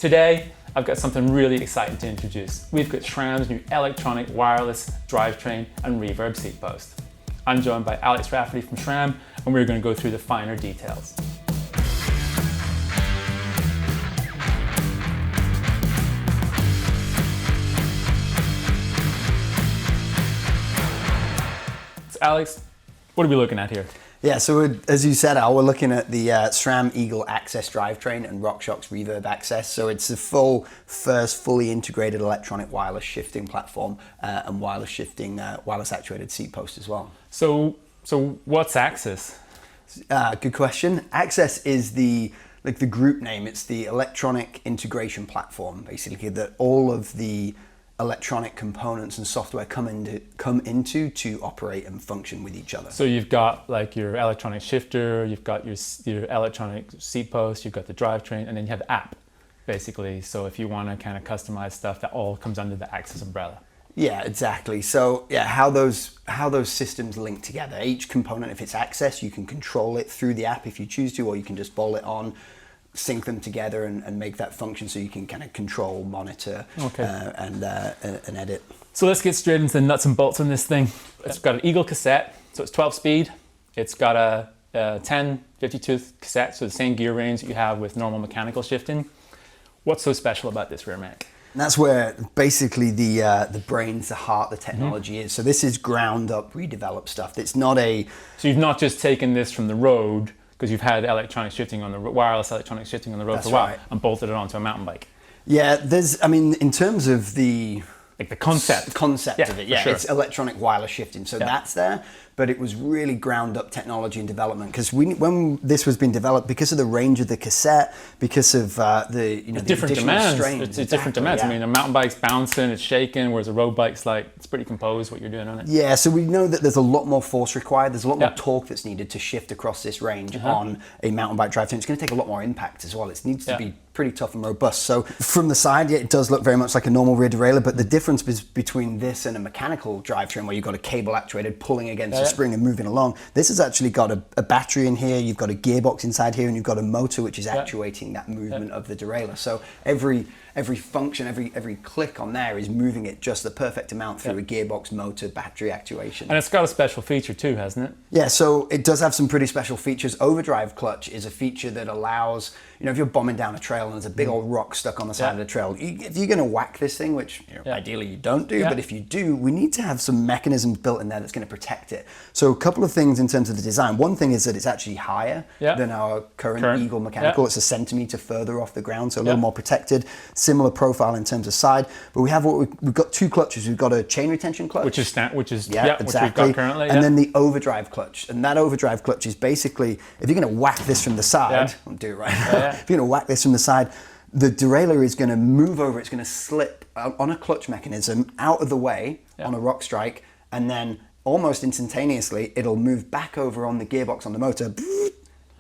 Today, I've got something really exciting to introduce. We've got SRAM's new electronic wireless drivetrain and reverb seat post. I'm joined by Alex Rafferty from SRAM, and we're going to go through the finer details. So Alex, what are we looking at here? Yeah, so as you said, Al, we're looking at the SRAM AXS drivetrain and RockShox Reverb AXS. So it's the first fully integrated electronic wireless shifting platform and wireless shifting, wireless actuated seat post as well. So what's AXS? Good question. AXS is the group name. It's the electronic integration platform, basically, that all of the electronic components and software come into to operate and function with each other. So you've got like your electronic shifter, you've got your electronic seat post, you've got the drivetrain, and then you have the app, basically. So if you want to kind of customize stuff, that all comes under the AXS umbrella. Yeah, exactly. So yeah, how those systems link together. Each component, if it's AXS, you can control it through the app if you choose to, or you can just bolt it on, sync them together and make that function so you can kind of control, monitor, and edit. So let's get straight into the nuts and bolts on this thing. It's got an Eagle cassette, so it's 12 speed. It's got a 10 50-tooth cassette, so the same gear range that you have with normal mechanical shifting. What's so special about this rear mech? And that's where basically the brains, the heart, the technology is. So this is ground up, redeveloped stuff. It's not a... So you've not just taken this from the road, because you've had electronic shifting on the wireless electronic shifting on the road That's for a while, right. and bolted it onto a mountain bike. Yeah, in terms of the concept of it, sure. It's electronic wireless shifting, so that's there. But it was really ground up technology and development, because when this was being developed, because of the range of the cassette, because of the different demands. It's different demands. Yeah. I mean, a mountain bike's bouncing, it's shaking, whereas a road bike's like, it's pretty composed what you're doing on it. Yeah, so we know that there's a lot more force required. There's a lot more torque that's needed to shift across this range on a mountain bike drivetrain. It's going to take a lot more impact as well. It needs to be pretty tough and robust. So from the side, it does look very much like a normal rear derailleur, but the difference between this and a mechanical drivetrain where you've got a cable actuated pulling against a spring and moving along, this has actually got a battery in here, you've got a gearbox inside here, and you've got a motor which is actuating that movement of the derailleur. So every function, every click on there is moving it just the perfect amount through a gearbox, motor, battery actuation. And it's got a special feature too, hasn't it? Yeah, so it does have some pretty special features. Overdrive Clutch is a feature that allows, if you're bombing down a trail and there's a big old rock stuck on the side of the trail, if you're going to whack this thing, which ideally you don't do, but if you do, we need to have some mechanisms built in there that's going to protect it. So a couple of things in terms of the design. One thing is that it's actually higher than our current Eagle mechanical. It's a centimeter further off the ground, so a little more protected. Similar profile in terms of side, but we've got two clutches. We've got a chain retention clutch, which exactly, which we've got currently, and then the overdrive clutch. And that overdrive clutch is basically, if you're going to whack this from the side, I'll do it right now. If you're going to whack this from the side, the derailleur is going to move over. It's going to slip on a clutch mechanism out of the way on a rock strike, and then almost instantaneously it'll move back over on the gearbox on the motor,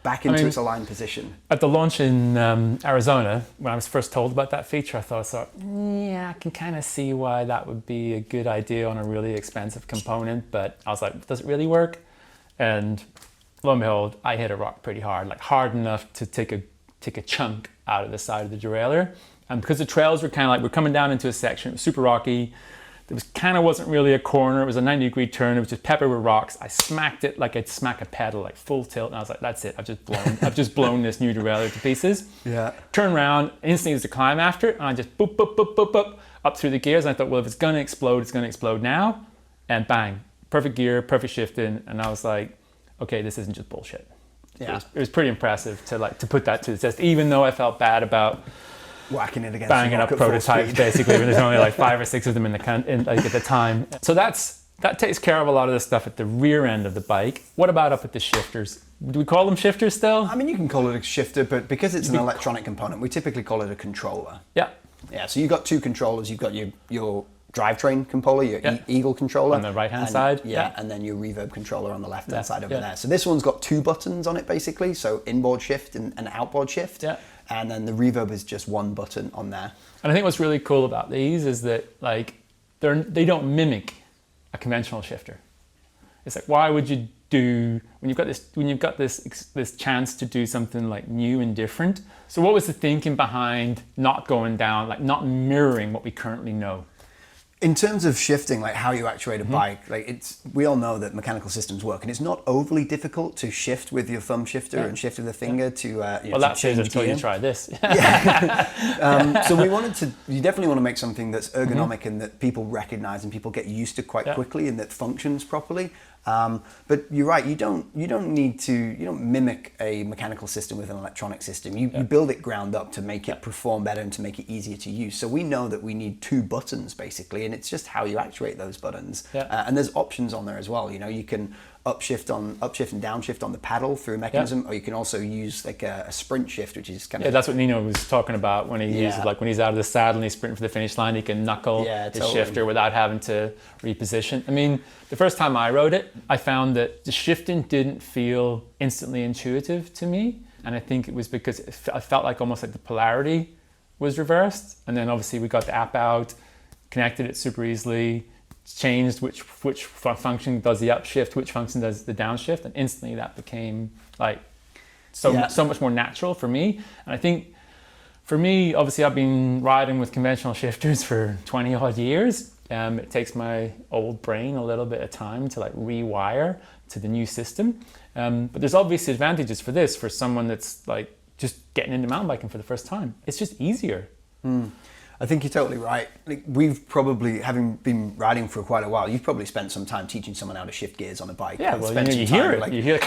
back into its aligned position. At the launch in Arizona, when I was first told about that feature, I thought, I can kind of see why that would be a good idea on a really expensive component, but I was like, does it really work? And lo and behold, I hit a rock pretty hard, like hard enough to take a chunk out of the side of the derailleur. And because the trails were kind of like, we're coming down into a section, it was super rocky, wasn't really a corner, it was a 90-degree turn, it was just peppered with rocks. I smacked it like I'd smack a pedal, like full tilt, and I was like, that's it, I've just blown this new derailleur to pieces. Turn around, instantly there's a climb after it, and I just boop, boop, boop, boop, boop, up through the gears, and I thought, well, if it's gonna explode now, and bang, perfect gear, perfect shifting, and I was like, okay, this isn't just bullshit. It was pretty impressive to put that to the test, even though I felt bad about whacking it against banging up prototypes basically when there's only like 5 or 6 of them at the time. So that takes care of a lot of the stuff at the rear end of the bike. What about up at the shifters? Do we call them shifters still? I mean, you can call it a shifter, but because it's an electronic component, we typically call it a controller. Yeah, so you've got two controllers. You've got your drivetrain controller, your Eagle controller. On the right-hand side. And then your reverb controller on the left-hand side over there. So this one's got 2 buttons on it, basically. So inboard shift and outboard shift. And then the reverb is just 1 button on there. And I think what's really cool about these is that they don't mimic a conventional shifter. It's like, why would you this chance to do something like new and different. So what was the thinking behind not going down, like not mirroring what we currently know? In terms of shifting, like how you actuate a bike, like we all know that mechanical systems work, and it's not overly difficult to shift with your thumb shifter and shift with the finger to. Well, that says until you try this. So you definitely want to make something that's ergonomic and that people recognize and people get used to quite quickly and that functions properly. But you're right. You don't mimic a mechanical system with an electronic system. You build it ground up to make it perform better and to make it easier to use. So we know that we need 2 buttons basically, and it's just how you actuate those buttons. And there's options on there as well. You can upshift and downshift on the paddle through a mechanism, or you can also use like a sprint shift, which is kind of that's what Nino was talking about when he uses, like when he's out of the saddle and he's sprinting for the finish line, he can knuckle the shifter without having to reposition. I mean, the first time I rode it, I found that the shifting didn't feel instantly intuitive to me, and I think it was because I felt like almost like the polarity was reversed. And then obviously we got the app out, connected it super easily, changed which function does the upshift, which function does the downshift, and instantly that became like so much more natural for me. And I think for me, obviously I've been riding with conventional shifters for 20 odd years. It takes my old brain a little bit of time to like rewire to the new system. But there's obviously advantages for this for someone that's like just getting into mountain biking for the first time. It's just easier. I think you're totally right. Like, we've probably, having been riding for quite a while, you've probably spent some time teaching someone how to shift gears on a bike. Yeah, well, you hear it. Like, you hear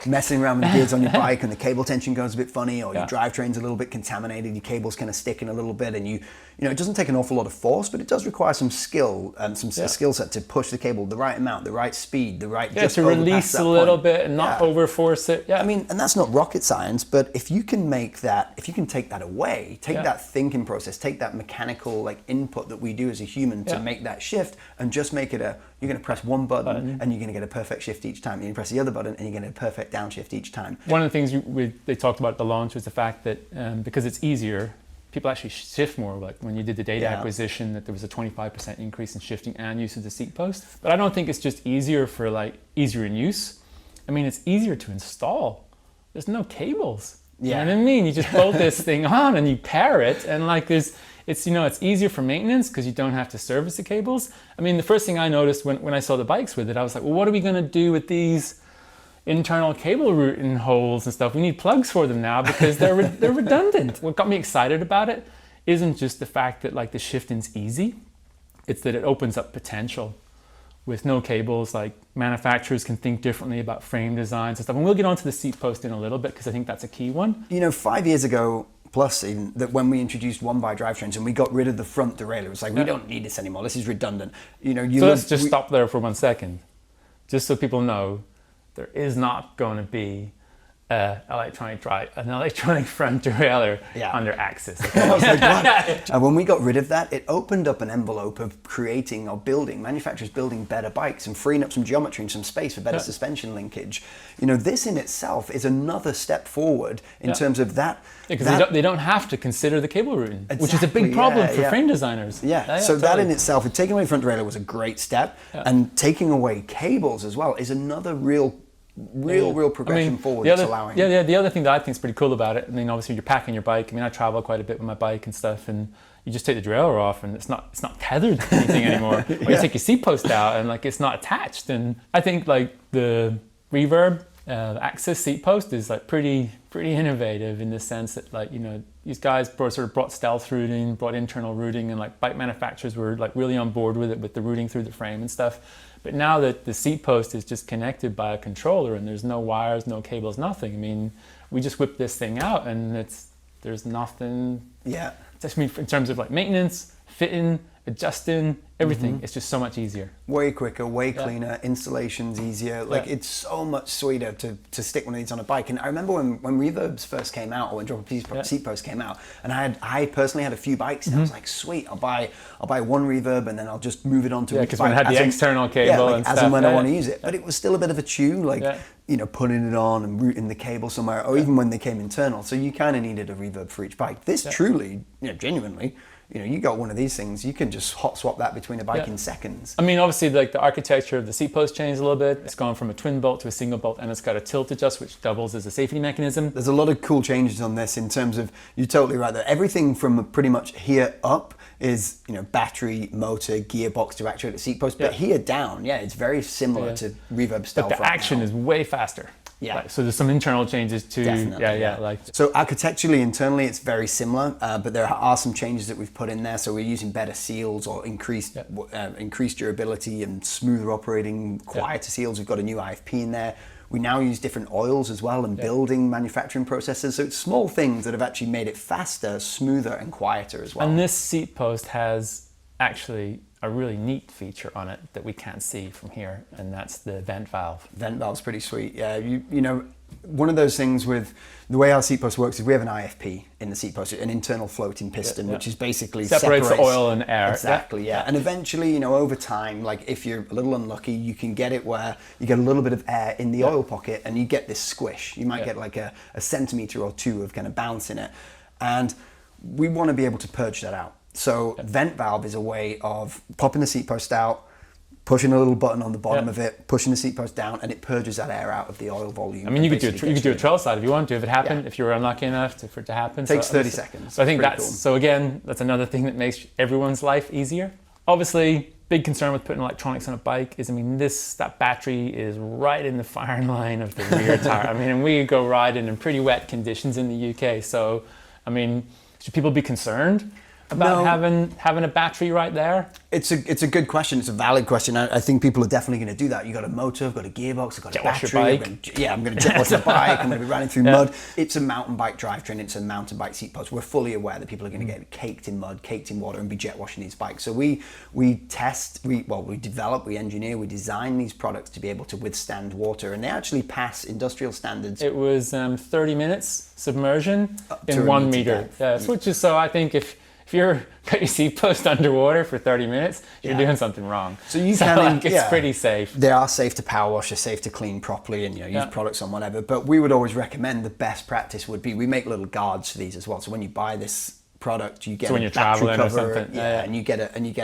messing around with the gears on your bike, and the cable tension goes a bit funny, or your drivetrain's a little bit contaminated, your cable's kind of sticking a little bit, and it doesn't take an awful lot of force, but it does require some skill and skill set to push the cable the right amount, the right speed, the right just to release a little bit and not overforce it. I mean, and that's not rocket science, but if you can take that away, that thinking process, take that mechanical like input that we do as a human to make that shift, and just make it you're going to press one button and you're going to get a perfect shift each time. You're going to press the other button and you're going to get a perfect downshift each time. One of the things they talked about at the launch was the fact that because it's easier, people actually shift more. Like when you did the data acquisition, that there was a 25% increase in shifting and use of the seat post. But I don't think it's just easier easier in use. I mean, it's easier to install. There's no cables. You know what I mean? You just bolt this thing on and you pair it, and like it's easier for maintenance because you don't have to service the cables. I mean, the first thing I noticed when I saw the bikes with it, I was like, well, what are we going to do with these internal cable routing holes and stuff? We need plugs for them now because they're redundant. What got me excited about it isn't just the fact that like the shifting's easy, it's that it opens up potential. With no cables, like manufacturers can think differently about frame designs and stuff. And we'll get onto the seat post in a little bit because I think that's a key one. 5 years ago, plus even, that when we introduced one by drivetrains and we got rid of the front derailleur, it was like, we don't need this anymore. This is redundant. So let's just stop there for 1 second. Just so people know, there is not going to be an electronic front derailleur under AXS. Okay? I was like, what? And when we got rid of that, it opened up an envelope of creating or manufacturers building better bikes and freeing up some geometry and some space for better suspension linkage. This in itself is another step forward in terms of that. Because they don't have to consider the cable routing, which is a big problem for frame designers. So totally. That in itself, taking away front derailleur was a great step, and taking away cables as well is another real progression forward. The other thing that I think is pretty cool about it, I mean, obviously you're packing your bike. I mean, I travel quite a bit with my bike and stuff, and you just take the derailleur off and it's not tethered to anything anymore. Or you take your seat post out and like it's not attached. And I think like the Reverb AXS seat post is like pretty innovative in the sense that like, these guys brought stealth routing, brought internal routing, and like bike manufacturers were like really on board with it, with the routing through the frame and stuff. But now that the seat post is just connected by a controller and there's no wires, no cables, nothing. I mean, we just whip this thing out and there's nothing. Yeah. Just in terms of like maintenance, fitting, adjusting, everything. It's just so much easier. Way quicker, way cleaner, installation's easier. Like it's so much sweeter to stick one of these on a bike. And I remember when Reverbs first came out, or when Drop a Seat Post came out, and I personally had a few bikes, and I was like, sweet, I'll buy one Reverb and then I'll just move it onto a bike. Because when it had the external cable and stuff. As and when I want to use it. But it was still a bit of a tune, putting it on and routing the cable somewhere, or even when they came internal. So you kind of needed a Reverb for each bike. This truly, genuinely, you got one of these things, you can just hot swap that between a bike in seconds. I mean, obviously, like the architecture of the seat post changed a little bit. It's gone from a twin bolt to a single bolt, and it's got a tilt adjust, which doubles as a safety mechanism. There's a lot of cool changes on this in terms of, you're totally right there. Everything from pretty much here up is, battery, motor, gearbox to actuate the seat post. But here down, it's very similar to Reverb Stealth. But the action is way faster. Yeah. Like, so there's some internal changes too. Definitely, so architecturally, internally, it's very similar, but there are some changes that we've put in there. So we're using better seals or increased durability and smoother operating, quieter seals. We've got a new IFP in there. We now use different oils as well and building manufacturing processes. So it's small things that have actually made it faster, smoother, and quieter as well. And this seat post has actually a really neat feature on it that we can't see from here, and that's the vent valve. Vent valve's pretty sweet. Yeah, one of those things with the way our seat post works is we have an IFP in the seat post, an internal floating piston, which is basically separates the oil and air. Exactly, and eventually, over time, like if you're a little unlucky, you can get it where you get a little bit of air in the oil pocket and you get this squish. You might get like a centimeter or two of kind of bounce in it, and we want to be able to purge that out. So vent valve is a way of popping the seat post out, pushing a little button on the bottom of it, pushing the seat post down, and it purges that air out of the oil volume. I mean, you could do a trail slide if you want to, if it happened, if you were unlucky enough for it to happen. It takes 30 seconds. So I think so again, that's another thing that makes everyone's life easier. Obviously, big concern with putting electronics on a bike is, that battery is right in the firing line of the rear tire. And we go riding in pretty wet conditions in the UK. So, should people be concerned about having a battery right there? It's a good question. It's a valid question. I think people are definitely going to do that. You've got a motor, I've got a gearbox, I've got a battery. I'm going to jet wash the bike. I'm going to be running through mud. It's a mountain bike drivetrain. It's a mountain bike seat post. We're fully aware that people are going to get caked in mud, caked in water, and be jet washing these bikes. So we develop, we engineer, we design these products to be able to withstand water, and they actually pass industrial standards. It was 30 minutes submersion in 1 meter. Which is, so I think if you're got your seat post underwater for 30 minutes, you're doing something wrong. So it's pretty safe. They are safe to power wash, they're safe to clean properly, and use products on whatever. But we would always recommend the best practice would be, we make little guards for these as well. So when you buy this product, you get when a you're battery traveling cover, or something. and you get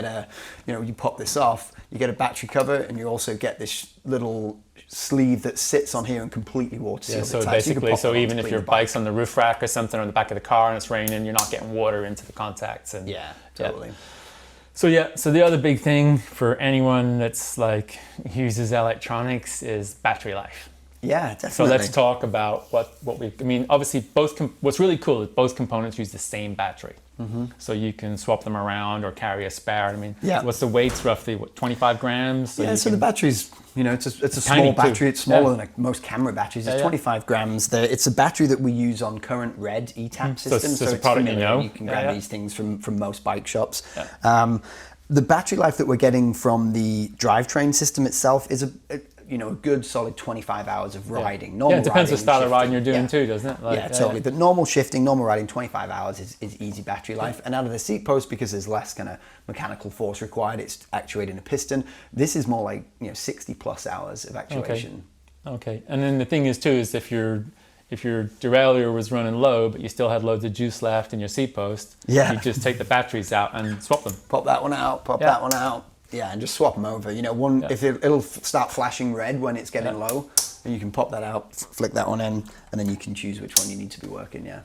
a you pop this off, you get a battery cover, and you also get this little sleeve that sits on here and completely water seals. So basically, even if your bike's on the roof rack or something, or on the back of the car and it's raining, you're not getting water into the contacts. And totally. So the other big thing for anyone that's uses electronics is battery life. Yeah, definitely. So let's talk about obviously what's really cool is both components use the same battery. Mm-hmm. So you can swap them around or carry a spare. What's the weights roughly? 25 grams? So the battery's, it's a small battery. It's smaller than most camera batteries. It's 25 grams. It's a battery that we use on current red ETAP systems. So it's a product you can grab these things from most bike shops. Yeah. The battery life that we're getting from the drivetrain system itself is a good solid 25 hours of riding. It depends what style of riding you're doing too, doesn't it? Totally. But normal shifting, normal riding, 25 hours is easy battery life. And out of the seat post, because there's less kind of mechanical force required, it's actuating a piston. This is more like 60 plus hours of actuation. Okay. And then the thing is too, is if your derailleur was running low, but you still had loads of juice left in your seat post, you just take the batteries out and swap them. Pop that one out, that one out. Yeah, and just swap them over. If it'll start flashing red when it's getting low, and you can pop that out, flick that one in, and then you can choose which one you need to be working. Yeah.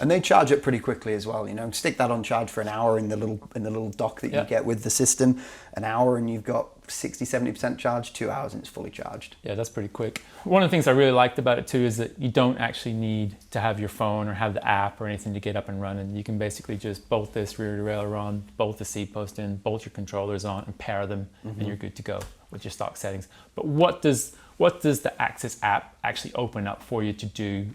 And they charge it pretty quickly as well. Stick that on charge for an hour in the little dock that you get with the system. An hour and you've got 60-70% charge. 2 hours and it's fully charged. Yeah, that's pretty quick. One of the things I really liked about it too is that you don't actually need to have your phone or have the app or anything to get up and running. You can basically just bolt this rear derailleur on, bolt the seat post in, bolt your controllers on, and pair them, and you're good to go with your stock settings. But what does the AXS app actually open up for you to do?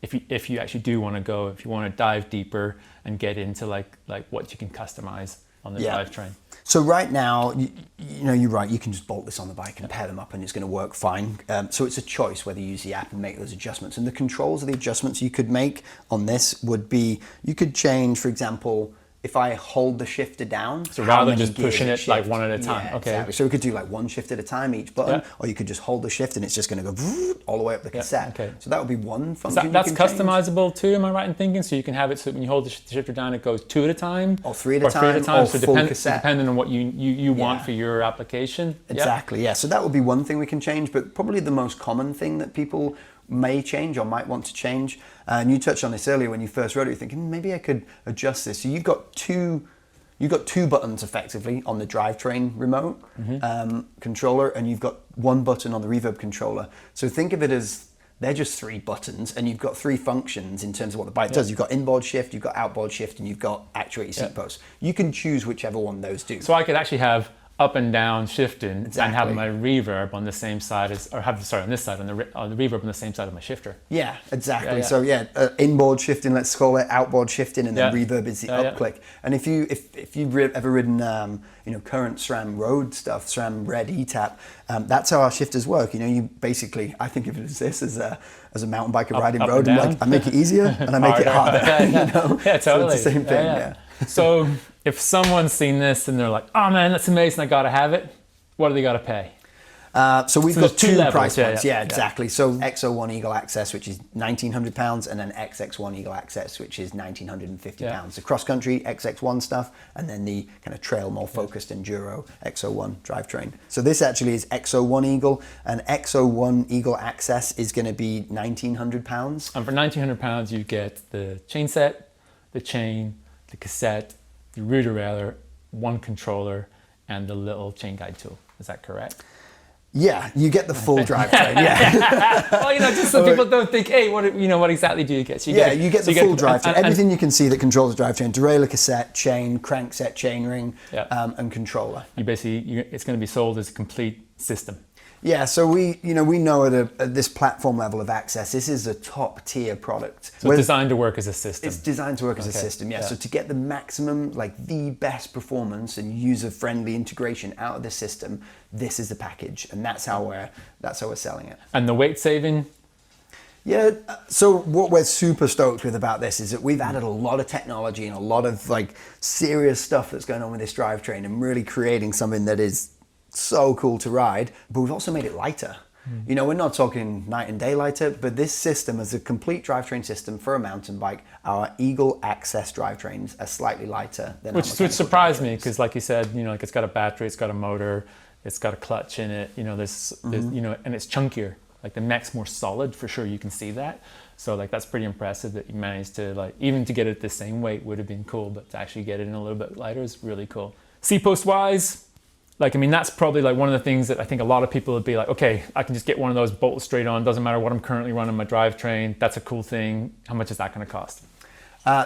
If you actually do want to go, if you want to dive deeper and get into like what you can customize on the drivetrain. So right now, you're right, you can just bolt this on the bike and pair them up and it's going to work fine. So it's a choice whether you use the app and make those adjustments. And the controls of the adjustments you could make on this would be, you could change, for example, if I hold the shifter down. So rather than just pushing it like one at a time. Yeah, okay. Exactly. So we could do like one shift at a time each button, or you could just hold the shift and it's just going to go all the way up the cassette. Okay. So that would be one function. That's customizable too, am I right in thinking? So you can have it so when you hold the shifter down, it goes 2 at a time, or 3 at a time, or so full cassette. Depending on what you want for your application. Exactly. Yeah. So that would be one thing we can change, but probably the most common thing that people may change or might want to change. And you touched on this earlier when you first wrote it. You're thinking maybe I could adjust this. So you've got two buttons effectively on the drivetrain remote controller, and you've got one button on the reverb controller. So think of it as they're just 3 buttons, and you've got 3 functions in terms of what the bike does. You've got inboard shift, you've got outboard shift, and you've got actuate your seat posts. You can choose whichever one those do. So I could actually have up and down shifting and have my reverb on the same side as, or have, sorry, on this side, on the reverb on the same side of my shifter. Yeah, exactly. So inboard shifting, let's call it, outboard shifting, and then reverb is the up click. And if you've ever ridden current SRAM road stuff, SRAM red ETAP, that's how our shifters work. You basically, I think of it as this, as a mountain biker riding road, and like I make it easier and I make it harder. Yeah, totally. So it's the same thing. Yeah. So if someone's seen this and they're like, oh man, that's amazing, I gotta have it, what do they gotta pay? So we've got 2 levels, price points. Yeah, exactly. So XO1 Eagle Access, which is £1,900, and then XX1 Eagle Access, which is £1,950. The cross country XX1 stuff, and then the kind of trail, more focused enduro XO1 drivetrain. So this actually is XO1 Eagle, and XO1 Eagle Access is going to be £1,900. And for £1,900, you get the chain set, the chain, the cassette, the rear derailleur, 1 controller, and the little chain guide tool. Is that correct? Yeah, you get the full drivetrain. Yeah. Well, just so people don't think, hey, what exactly do you get? So you get the full drivetrain. Everything you can see that controls the drivetrain: derailleur, cassette, chain, crankset, chainring, and controller. It's going to be sold as a complete system. Yeah, so we know at this platform level of Access, this is a top tier product. So it's designed to work as a system. It's designed to work as a system, yeah. So to get the maximum, like the best performance and user-friendly integration out of the system, this is the package, and that's how we're selling it. And the weight saving? Yeah, so what we're super stoked with about this is that we've added a lot of technology and a lot of like serious stuff that's going on with this drivetrain, and really creating something that is so cool to ride, but we've also made it lighter. We're not talking night and day lighter, but this system is a complete drivetrain system for a mountain bike. Our Eagle Access drivetrains are slightly lighter than which surprised me, because like you said, like it's got a battery, it's got a motor, it's got a clutch in it, there's and it's chunkier. Like the mech's more solid for sure, you can see that. So like that's pretty impressive that you managed to, like, even to get it the same weight would have been cool, but to actually get it in a little bit lighter is really cool. Seat post wise, that's probably like one of the things that I think a lot of people would be like, okay, I can just get one of those bolted straight on, doesn't matter what I'm currently running my drivetrain, that's a cool thing. How much is that going to cost?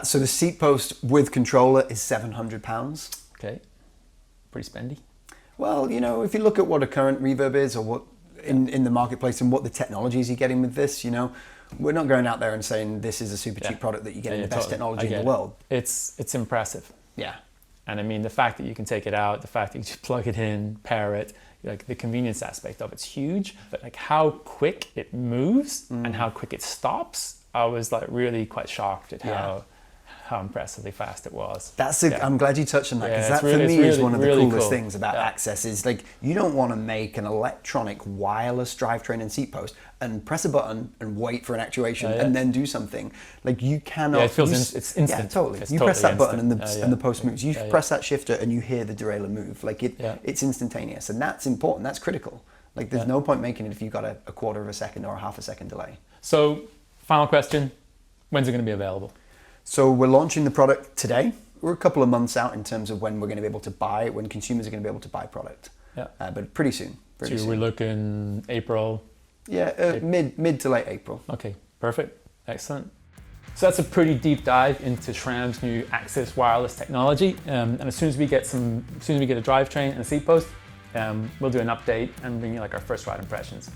So the seat post with controller is £700. Okay, pretty spendy. Well, if you look at what a current reverb is, or what in the marketplace, and what the technologies you're getting with this, we're not going out there and saying this is a super cheap product that you get in the best technology in the world. It's impressive. Yeah. And the fact that you can take it out, the fact that you just plug it in, pair it, like the convenience aspect of it's huge, but like how quick it moves and how quick it stops, I was like really quite shocked at how impressively fast it was. I'm glad you touched on that, because that for me is one of the coolest things about Access is like, you don't want to make an electronic wireless drivetrain and seat post and press a button and wait for an actuation and then do something. Like you cannot. It feels it's instant. Yeah, totally. You press that button and the post moves. You press that shifter and you hear the derailleur move. Like it's instantaneous, and that's important. That's critical. Like there's no point making it if you've got a quarter of a second or a half a second delay. So final question, when's it going to be available? So we're launching the product today. We're a couple of months out in terms of when we're going to be able to buy it, when consumers are going to be able to buy product. Yeah. But pretty soon. So we're looking April? Yeah, mid to late April. Okay, perfect. Excellent. So that's a pretty deep dive into SRAM's new Access wireless technology. And as soon as we get a drivetrain and a seat post, we'll do an update and bring you like our first ride impressions.